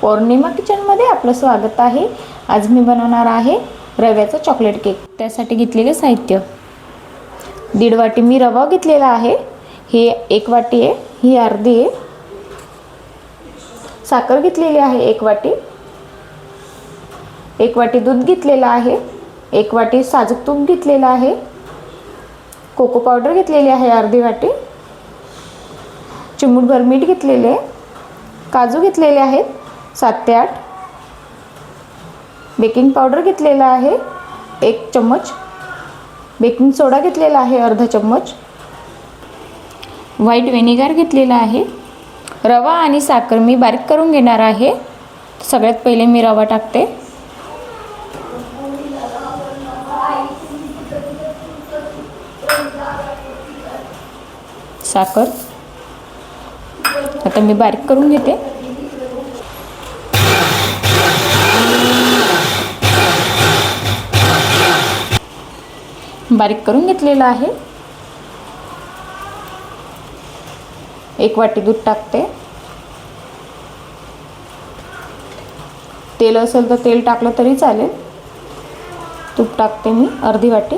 पौर्णिमा किचनमध्ये आपलं स्वागत आहे। आज मी बनवणार आहे रव्याचा चॉकलेट केक। त्यासाठी घेतलेले साहित्य, 1.5 वाटी मी रवा घेतलेला आहे, ही 1 वाटी आहे, ही अर्धी आहे। साखर घेतलेली आहे 1 वाटी, 1 वाटी दूध घेतलेला आहे, 1 वाटी साजूक तूप घेतलेला आहे, कोको पावडर घेतलेली आहे अर्धी वाटी, चिमूटभर मीठ घेतलेले, काजू घेतलेले आहेत 7 ते 8, बेकिंग पावडर घेतलेला आहे 1 चम्मच, बेकिंग सोडा घेतलेला आहे अर्धा चम्मच, व्हाईट व्हिनेगर घेतलेला आहे। रवा आणि साखर मी बारीक करून घेणार आहे। सगळ्यात पहिले मी रवा टाकते, साखर आता मी बारीक करून घेते। बारीक करून घेतलेला आहे। 1 वाटी दूध टाकते, तेल असेल तर तेल टाकलं तरी चालेल, तूप टाकते मी अर्धी वाटी,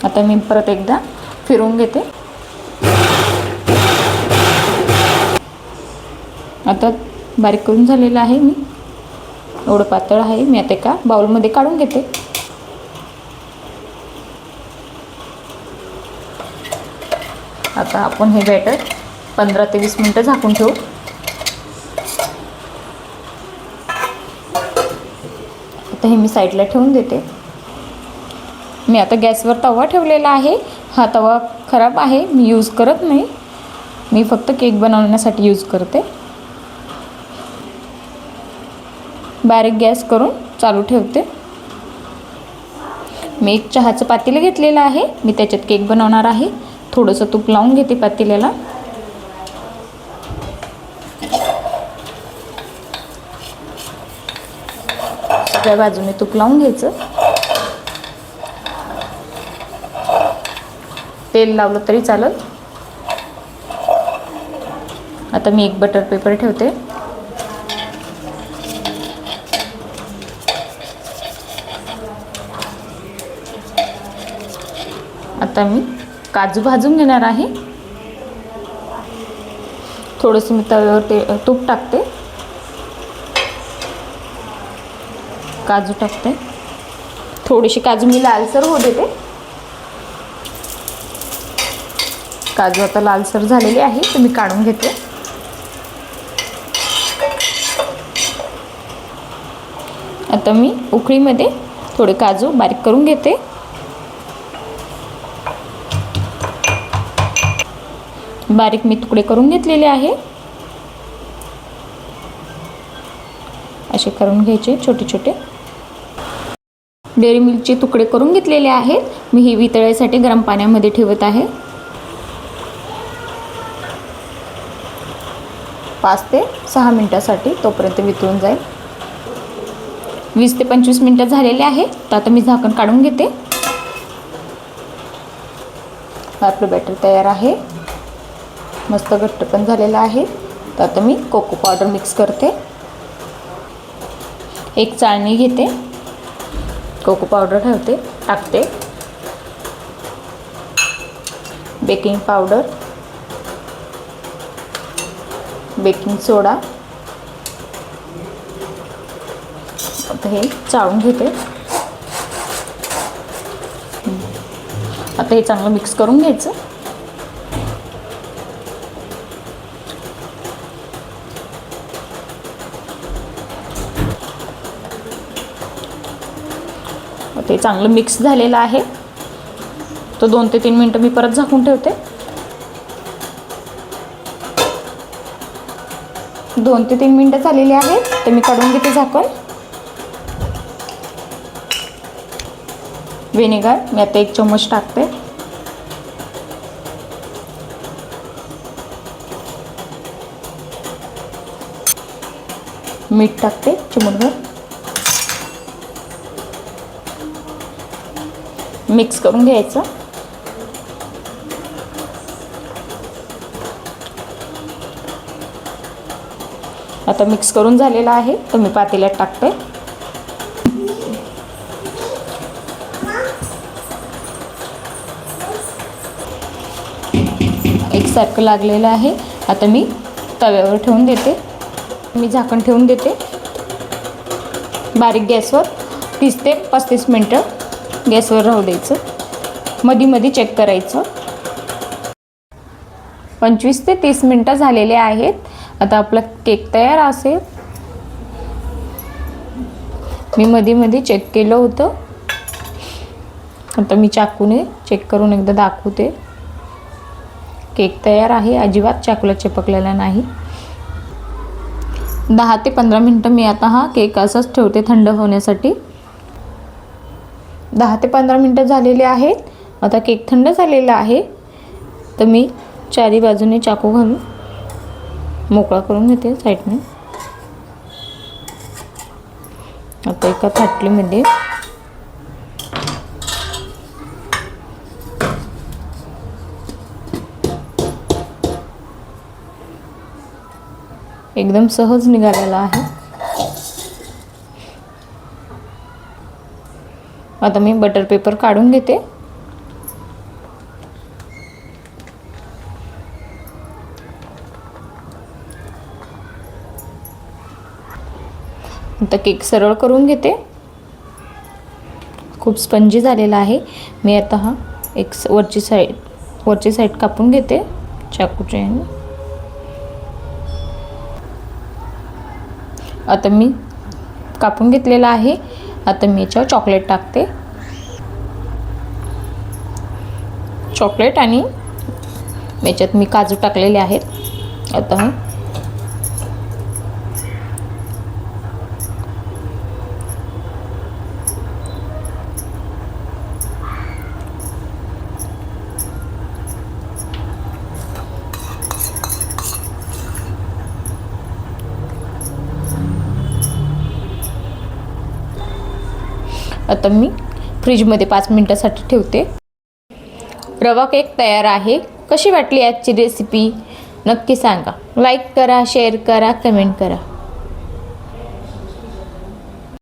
आता मी परत एकदा फिरवून घेते। आता बारीक करून झालेला आहे मी, एवढं पातळ आहे। मी आता एका बाउलमध्ये काढून घेते। आता आपण हे बॅटर 15 ते 20 मिनिटं झाकून ठेवू। आता हे मी साईडला ठेवून देते। मी आता गॅसवर तवा ठेवलेला आहे। हा तवा खराब आहे, मी यूज करत नाही, मी फक्त केक बनवण्यासाठी यूज करते। बारीक गॅस करून चालू ठेवते। मी एक चहाचं पातेलं घेतलेलं आहे, मी त्याच्यात केक बनवणार आहे। थोडंसं तूप लावून घेते पातेल्याला, सगळ्या बाजूने तूप लावून घ्यायचं। तेल लावलं तरी चालेल। आता मी एक बटर पेपर ठेवते, आता मी काजू भाजून घेणार आहे। थोडंसं मी तव्यावर तूप टाकते, काजू टाकते, थोडीशी काजू मी लालसर होऊ देते। काजू आता लालसर झालेली आहे, तर मी काढून घेते। आता मी उकळीमध्ये थोडे काजू बारीक करून घेते। बारीक मी तुकडे करून घेतलेले आहे, असे करून घ्यायचे छोटे छोटे। डेअरी मिल्कचे तुकडे करून घेतलेले आहेत। मी ही वितळायसाठी गरम पाण्यामध्ये ठेवत आहे। 5 ते 6 मिनिटासाठी, तोपर्यंत वितळून जाईल। 20 ते 25 मिनिटं झालेले आहे, तर आता मी झाकण काढून घेते। आपलं बॅटर तयार आहे, मस्त घट्ट पण झालेला आहे। तर आता मी कोको पावडर मिक्स करते, एक चाळणी घेते, कोको पावडर टाकते, बेकिंग पावडर, बेकिंग सोडा, आता हे चाळून घेते। आता हे चांगलं मिक्स करून घ्यायचं। ते चांगलं मिक्स झालेलं आहे, तो 2 ते 3 मिनिटं मी परत झाकून ठेवते। 2 ते 3 मिनिटं झालेली आहेत, तर मी काढून घेते झाकण। व्हिनेगर मी आता 1 चम्मच टाकते, मीठ टाकते चिमूटभर, मिक्स करून घ्यायचं। आता मिक्स करून झालेला आहे, तर मी पातेल्यात टाकते. एकसारखं लागलेलं आहे. आता मी तव्यावर ठेवून देते. मी झाकण ठेवून देते बारीक गॅसवर. 30 ते 35 मिनटं गॅसवर राहू द्यायचं. मध्ये चेक करायचं. 25 ते 30 मिनटं झालेले आहेत. आता आपला केक तयार असेल. मी मध्ये चेक केलं होतं. आता मी चाकूने चेक करून एकदा दाखवते. केक तयार आहे. अजिबात चाकूला चिपकलेला नाही. 10 ते 15 मिनटं मी आता हा केक असंच ठेवते थंड होण्यासाठी. 10 ते 15 मिनटं झालेले आहेत. आता केक थंड झालेला आहे, तर मी चारी बाजूने चाकू घालून मोकळा करून घेते साईडने. आता एका थाटलीमध्ये एकदम सहज निघालेला आहे. आता मी बटर पेपर काढून घेते. आता केक सरळ करून घेते. खूप स्पंजी झालेला आहे. मी आता हा एक वरची साईड कापून घेते चाकूच्या ह्याने. आता मी कापून घेतलेला आहे. आता मी याच्यावर चॉकलेट टाकते. चॉकलेट आणि याच्यात मी काजू टाकलेले आहेत. आता मी फ्रीजमध्ये 5 मिनिटासाठी ठेवते. रवा केक तयार आहे. कशी वाटली आजची रेसिपी नक्की सांगा. लाईक करा, शेअर करा, कमेंट करा.